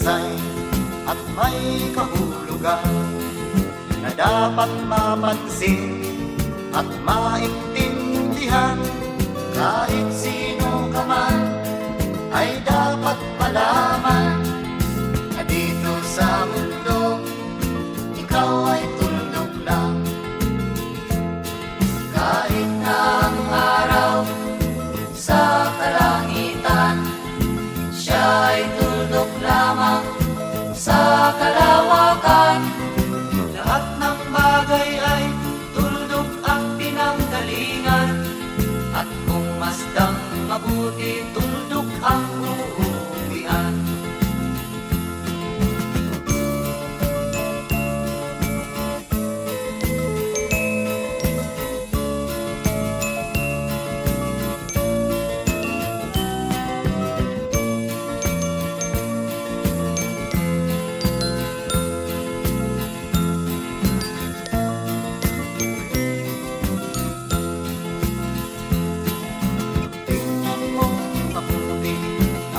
saysay at may kahulugan na dapat mapansin at maintindihan. Kahit sino ka man ay dapat malaman na dito sa mundo ikaw ay tuldok lang. Kahit na ang araw sa kalangitan, siya ay tuldok lamang sa kalawakan. Lahat ng bagay ay tuldok ang pinanggalingan, at kung masdang mabuti, tuldok ang uuwian.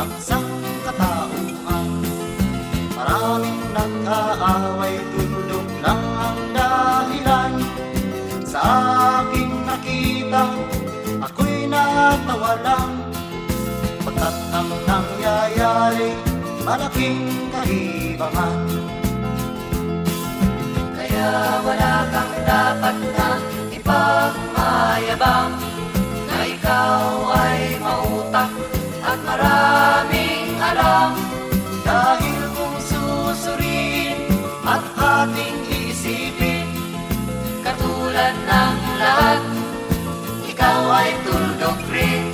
Ang sangkatauhan, maraming nag-aaway, tuldok lang ang dahilan. Sa aking nakita, ako'y natawa lang, pagkat ang nangyayari, malaking kaibangan. Kaya wala kang dapat na ipagmayabang, na ikaw ay mautak at maraming alam. Dahil kung susuriin at ating iisipin, katulad ng lahat, ikaw ay tuldok rin.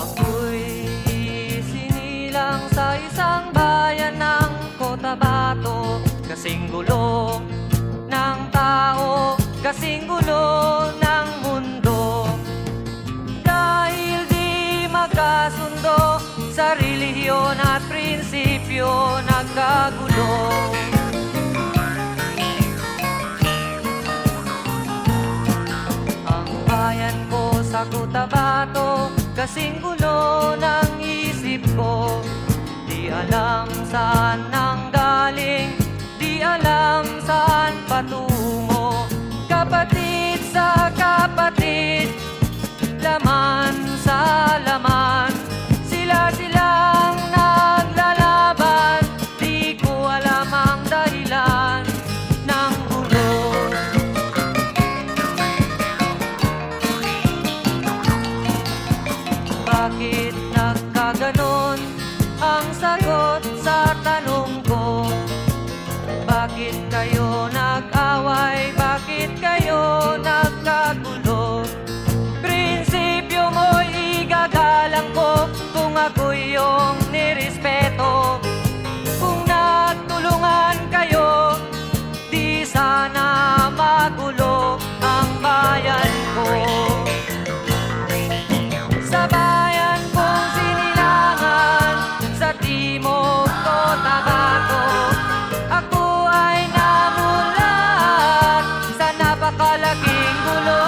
Ako'y sinilang sa isang bayan ng Cotabato, kasing gulo ng tao, kasing gulo ng mundo. Dahil di magkasundo sa relihiyon at prinsipyo, nagkagulo. Ang bayan ko sa Cotabato, kasing gulo ng isip ko. Di alam saan nang galing, di alam saan patungo. Kapatid sa kapatid, laman sa laman, sila-silang naglalaban. Di ko alam ang dahilan ng gulo. Bakit nagkaganon ang sagot sa tanong ko? Bakit kayo nag-away? Bakit kayo nagkagulo? Prinsipyo mo'y igagalang ko kung ako'y iyong nirespeto. Kung nagtulungan kayo, di sana magulo ang bayan ko. Sa bayan kong sinilangan, sa timog Cotabato, ako ay namulat sa napakalaking gulo.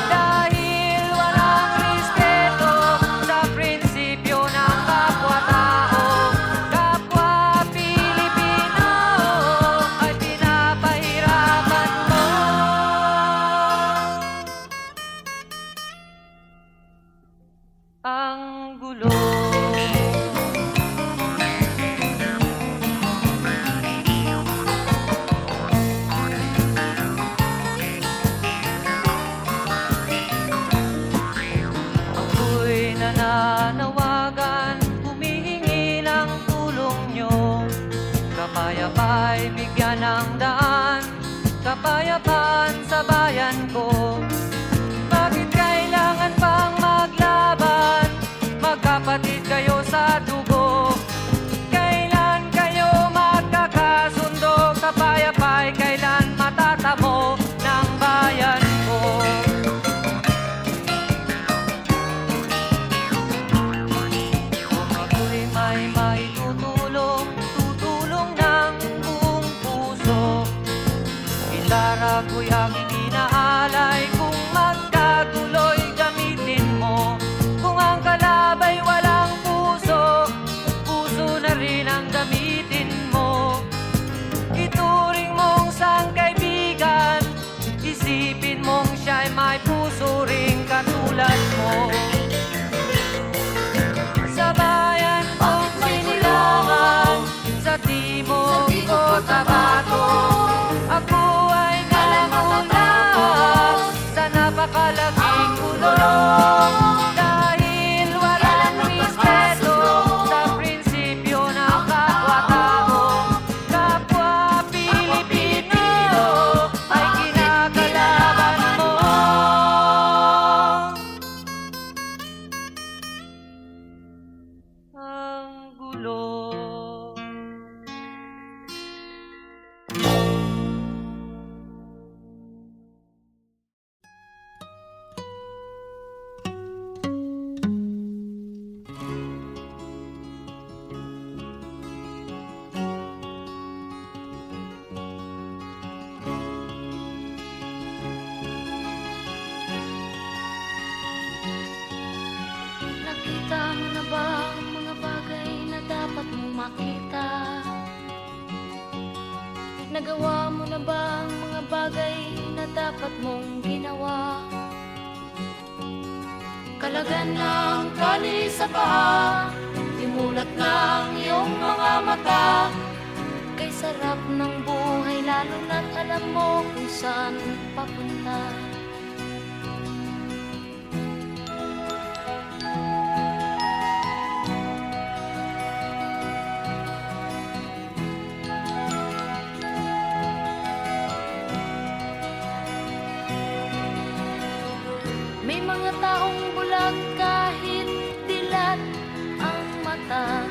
Dahil walang respeto sa prinsipyo ng kapwa-tao, kapwa Pilipino ay pinapahirapan mo. Ang gulo. Ako'y nananawagan, humihingi ng tulong nyo. Kapayapa'y bigyan ng daan, kapayapaan sa bayan ko. Bakit kailangan pang maglaban? Magkapatid kayo sa dugo. Kailangan makita. Nagawa mo na ba ang mga bagay na dapat mong ginawa? Kalagan ng tali sa paa, imulat ng iyong mga mata. Kay sarap ng buhay lalo na't alam mo kung saan papunta. May mga taong bulag kahit dilat ang mata.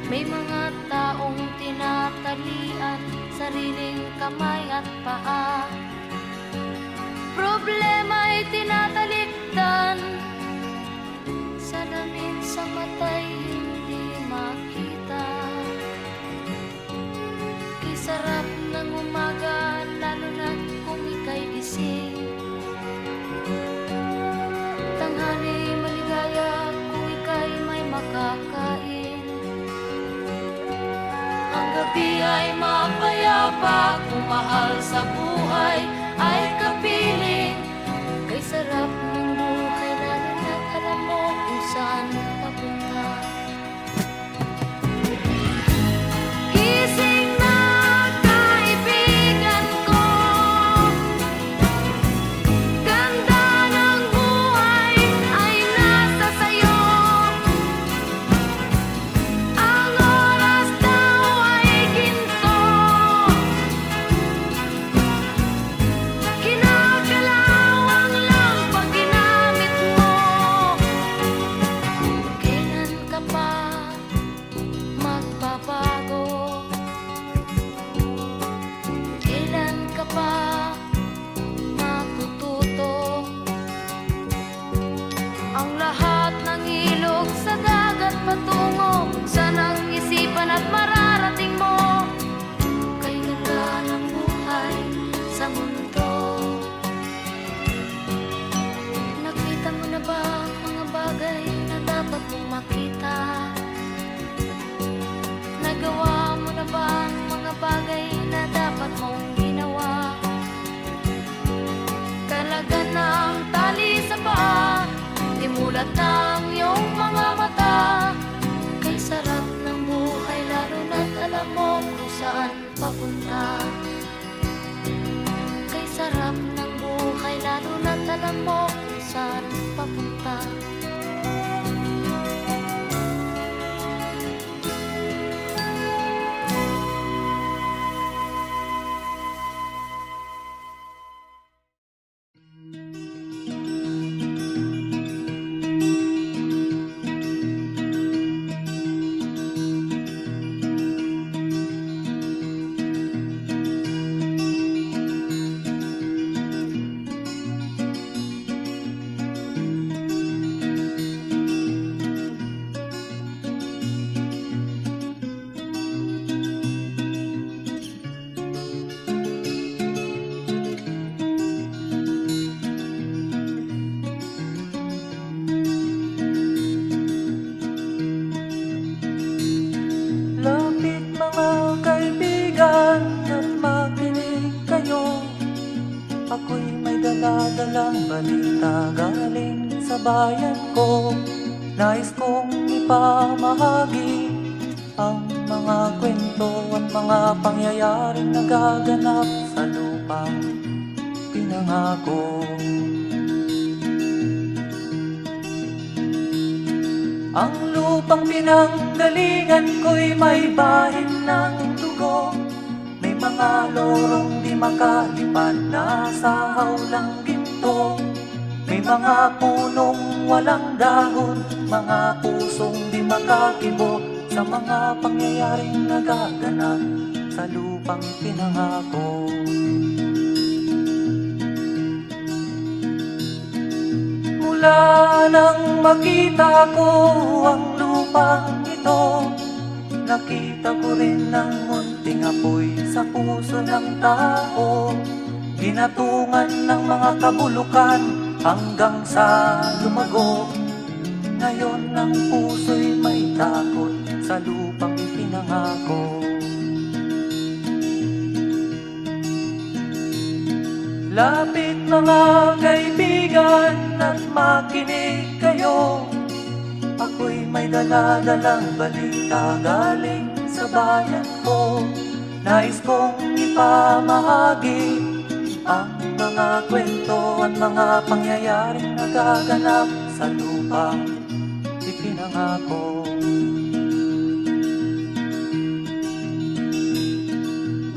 May mga taong tinatalian sariling kamay at paa. Problema'y tinatalikdan, salamin sa mata'y hindi makita. Kay sarap ng umaga lalo na kung ika'y gising. Tanghali maligaya kung ika'y may makakain. Ang gabi ay mapayapa kung mahal sa buhay ay kapiling. Kay sarap ng buhay lalo na't alam mo kung saan papunta. Gising na kaibigan ko, ganda ng buhay ay nasa sayo. Ang oras daw ay ginto, kinakalawang lang pag ginamit mo. Kailan ka pa magbabago? Kailan ka pa matututo? Ang lahat ng ilog sa dagat patungo sa nang-isipan at mararating mo. Kay ganda ng buhay sa mundo. Nakita mo na ba ang mga bagay na dapat mong makita? Nagawa mo na ba ang mga bagay na dapat mong ginawa? Kalagan ng tali sa paa, imulat ng iyong mga mata. Kay sarap ng buhay lalo na't alam mo kung saan papunta. Kay sarap ng buhay lalo na't alam mo kung saan papunta. Lapit mga kaibigan at makinig kayo. Ako'y may dala-dalang balita galing sa bayan ko. Nais kong ipamahagi ang mga kwento at mga pangyayaring nagaganap sa lupang pinangako. Ang lupang pinanggalingan ko'y may bahin ng dugo. May mga lorong di makalipad na sa hawlang ginto. May mga punong walang dahon, mga pusong di makakibo sa mga pangyayaring nagaganap sa lupang pinangako. Mula nang makita ko ang lupang ito, nakita ko rin ang munting apoy sa puso ng tao. Ginatungan ng mga kabulukan hanggang sa lumago. Ngayon ang puso'y may takot sa lupang ipinangako. ipinangako. Lapit mga kaibigan at makinig kayo, ako'y may dala-dalang balita galing sa bayan ko. Nais kong ipamahagi ang mga kwento at mga pangyayaring nagaganap sa lupang ipinangako.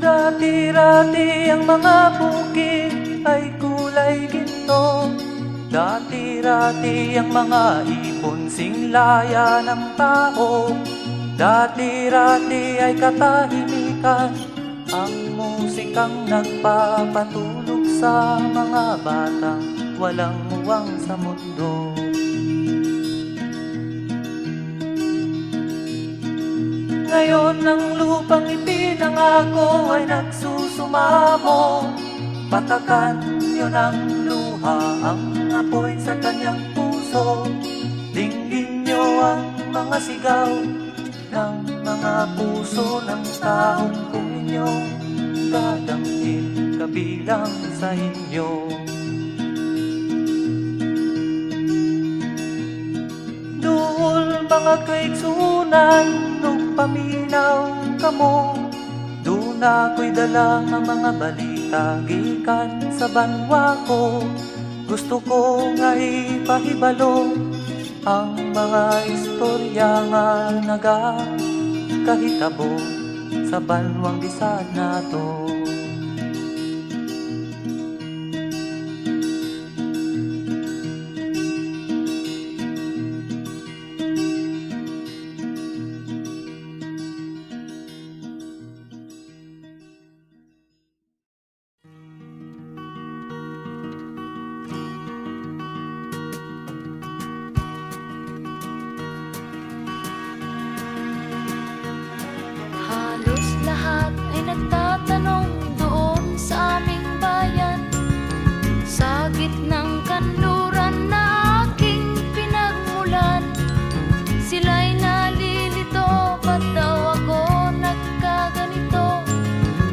Dati-rati ang mga bukid ay kulay ginto. Dati-rati ang mga ibon singlaya ng tao. Dati-rati ay katahimikan ang musikang nagpapatulog sa mga batang walang muwang sa mundo. Ngayon ang lupang ipinangako ay nagsusumamo. Patakan niyo ng luha ang apoy sa kanyang puso. Dinggin niyo ang mga sigaw ng mga puso ng taong kung inyong dadamhin kabilang sa inyo. Duol mga kaigsunan nung paminaw kamo. Doon ako'y dala ng mga balita gikan sa banwa ko. Gusto ko nga ipahibalo ang mga istorya nga nagakahitabo sa banwang bisan nato. Halos lahat ay nagtatanong doon sa aming bayan, sa gitnang kanluran na aking pinagmulan. Sila'y nalilito, ba't daw ako nagkaganito?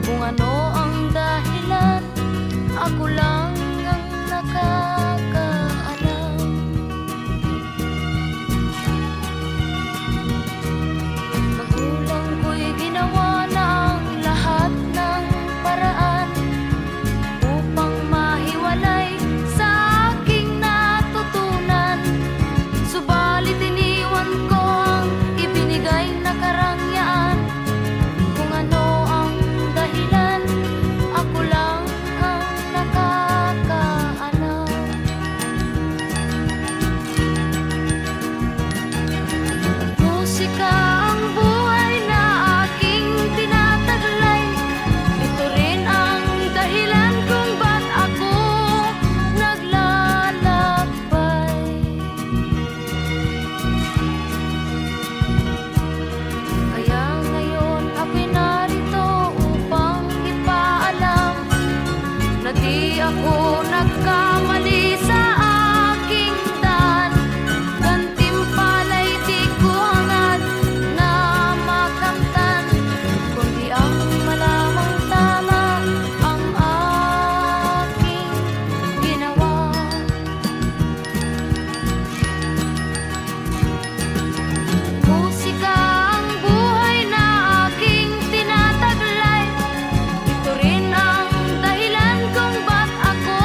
Kung ano ang dahilan, ako lang ang nakakaalam. Magulang ko'y ginawa na ang lahat ng paraan upang mahiwalay sa aking natutunan. Subalit iniwan ko ang ibinigay na karangyaan. Kung ano ang dahilan, ako lang ang nakakaalam. Musika ang buhay na aking tinataglay. Ito rin ang dahilan kung ba't ako naglalakbay. Kaya ngayon ako'y narito upang ipaalam na di ako nagkamali sa aking daan. Gantimpala'y di ko hangad na makamtan, kundi ang malamang tama ang aking ginawa. Musika ang buhay na aking tinataglay. Ito rin ang dahilan kung ba't ako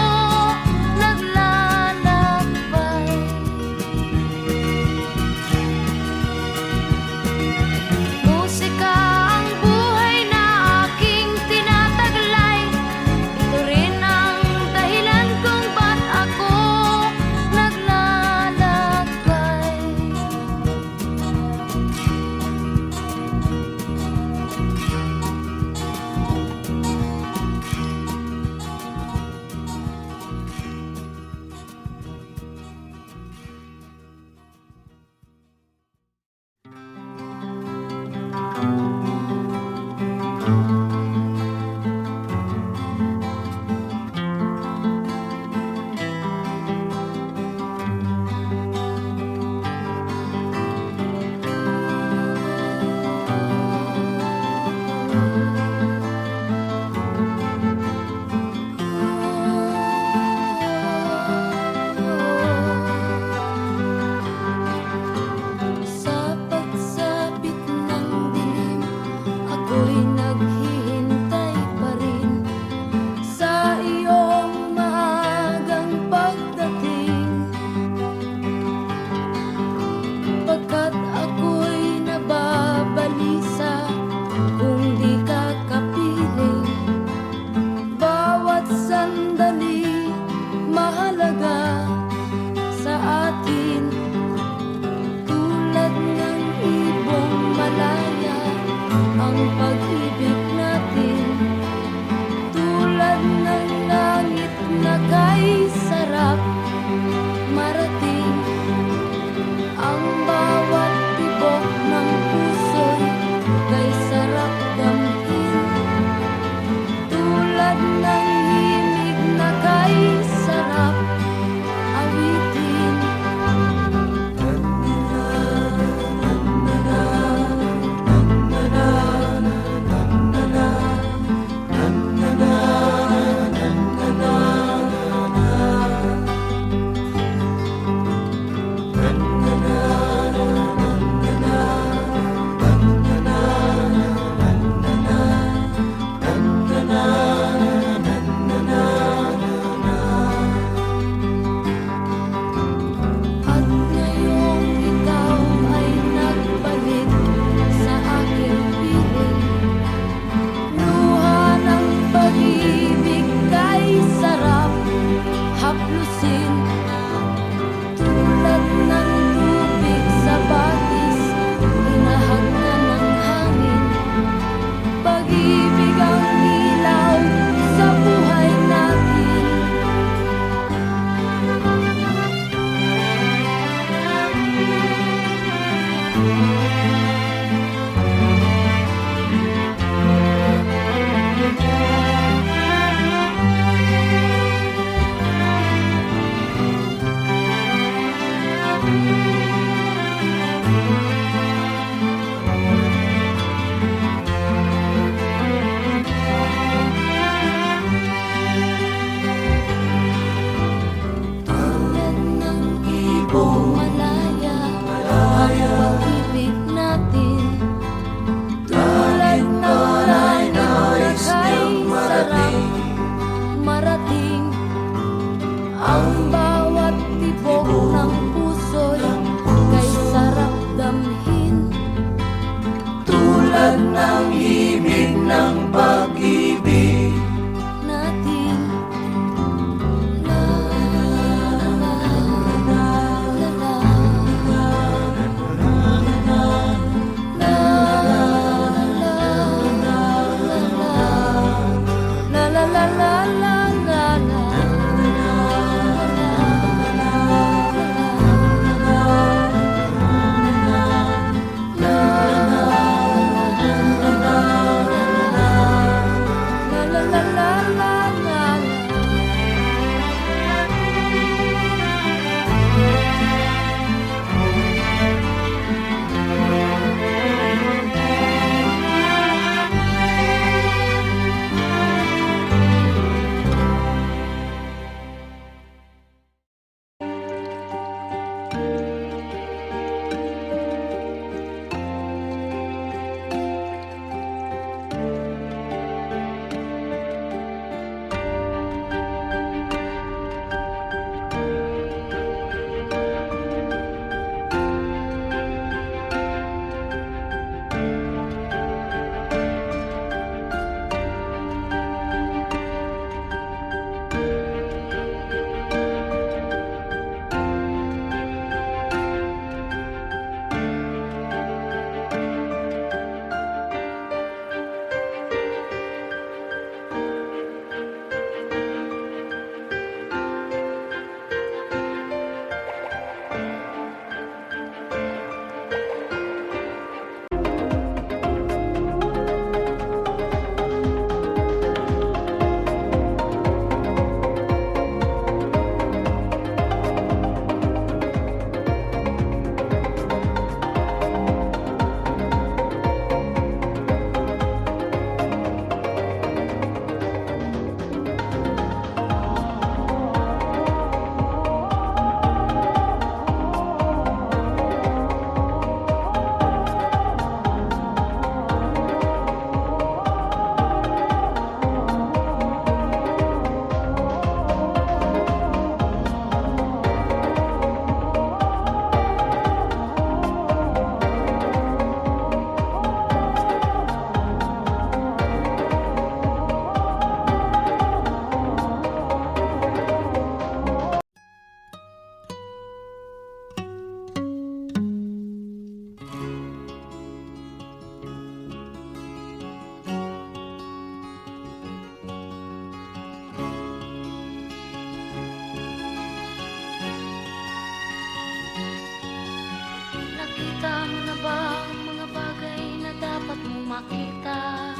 makita.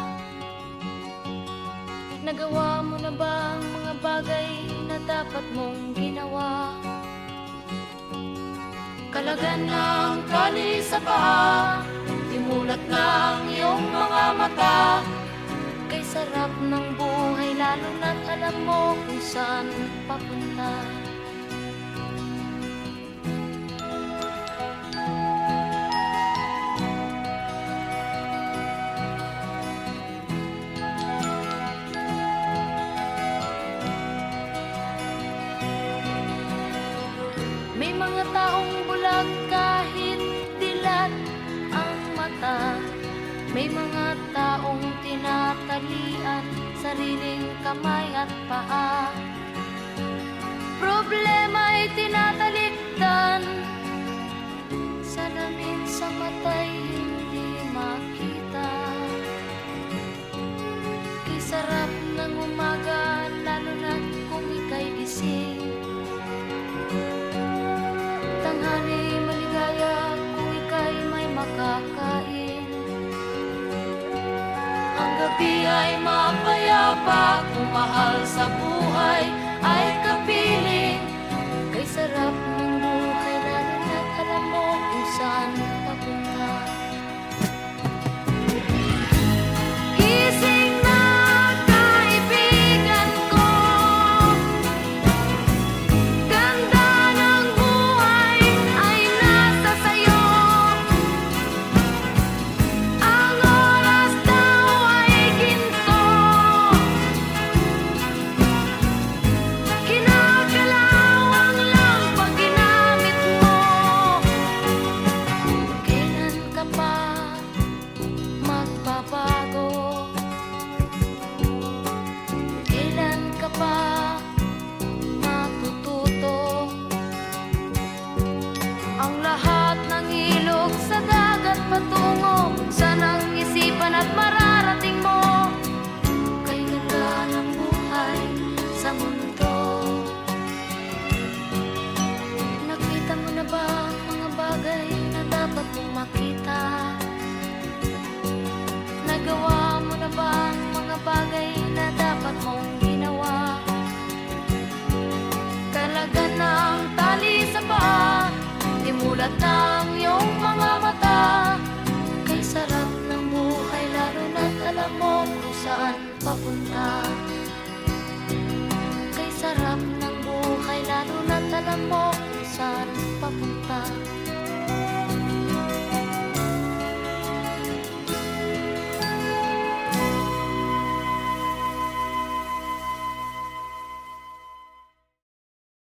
Nagawa mo na ba ang mga bagay na dapat mong ginawa? Kalagan ng tali sa paa, imulat ng iyong mga mata. Kay sarap ng buhay lalo na't alam mo kung saan papunta. May mga taong bulag kahit dilat ang mata. May mga taong tinatalian sariling kamay at paa. Problema'y tinatalikdan, salamin sa mata'y hindi makita. Kay sarap ng umaga lalo na kung ika'y gising. Tanghali maligaya kung ika'y may makakain. Ang gabi ay mapayapa kung mahal sa buhay ay kapiling. Kay sarap ng buhay lalo na't alam mo kung saan papunta. Gising na kaibigan ko, ganda ng buhay ay nasa sayo. Ang oras daw ay ginto, kinakalawang lang pag ginamit mo. Kailan ka pa magbabago? Kailan ka pa matututo? Ang lahat ng ilog sa dagat patungo, sanang isipan at mararating mo. Kay ganda ng buhay sa mundo. Nakita mo na ba ang mga bagay na dapat mong makita? Nagawa mo na ba ang mga bagay na dapat mong ginawa? Kalagan ng tali sa paa, imulat ng iyong mga mata. Kay sarap ng buhay lalo na't alam mo kung saan papunta.